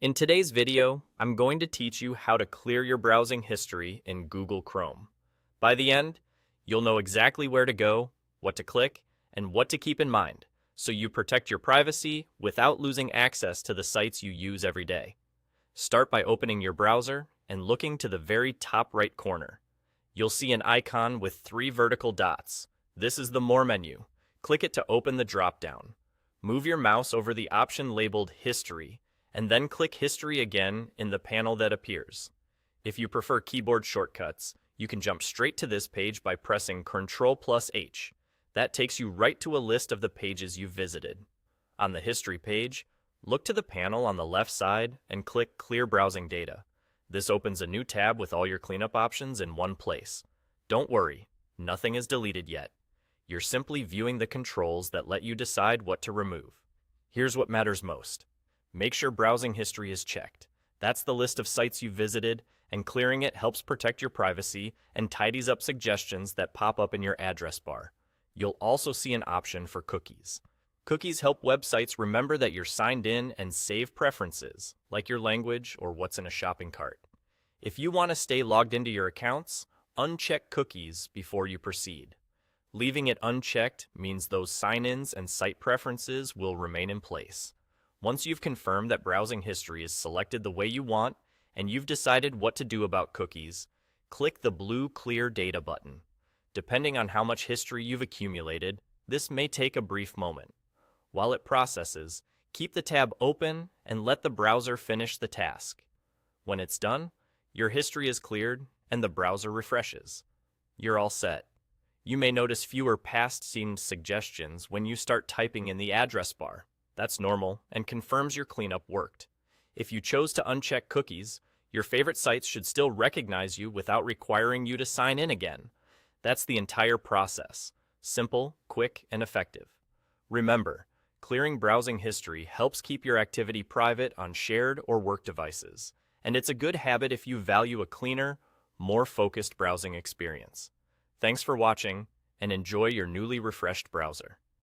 In today's video, I'm going to teach you how to clear your browsing history in Google Chrome. By the end, you'll know exactly where to go, what to click, and what to keep in mind, so you protect your privacy without losing access to the sites you use every day. Start by opening your browser and looking to the very top right corner. You'll see an icon with 3 vertical dots. This is the More menu. Click it to open the drop-down. Move your mouse over the option labeled History, and then click History again in the panel that appears. If you prefer keyboard shortcuts, you can jump straight to this page by pressing Ctrl+H. That takes you right to a list of the pages you've visited. On the History page, look to the panel on the left side and click Clear Browsing Data. This opens a new tab with all your cleanup options in one place. Don't worry, nothing is deleted yet. You're simply viewing the controls that let you decide what to remove. Here's what matters most. Make sure browsing history is checked. That's the list of sites you visited, and clearing it helps protect your privacy and tidies up suggestions that pop up in your address bar. You'll also see an option for cookies. Cookies help websites remember that you're signed in and save preferences, like your language or what's in a shopping cart. If you want to stay logged into your accounts, uncheck cookies before you proceed. Leaving it unchecked means those sign-ins and site preferences will remain in place. Once you've confirmed that browsing history is selected the way you want and you've decided what to do about cookies, click the blue Clear Data button. Depending on how much history you've accumulated, this may take a brief moment. While it processes, keep the tab open and let the browser finish the task. When it's done, your history is cleared and the browser refreshes. You're all set. You may notice fewer past-seen suggestions when you start typing in the address bar. That's normal and confirms your cleanup worked. If you chose to uncheck cookies, your favorite sites should still recognize you without requiring you to sign in again. That's the entire process. Simple, quick, and effective. Remember, clearing browsing history helps keep your activity private on shared or work devices, and it's a good habit if you value a cleaner, more focused browsing experience. Thanks for watching, and enjoy your newly refreshed browser.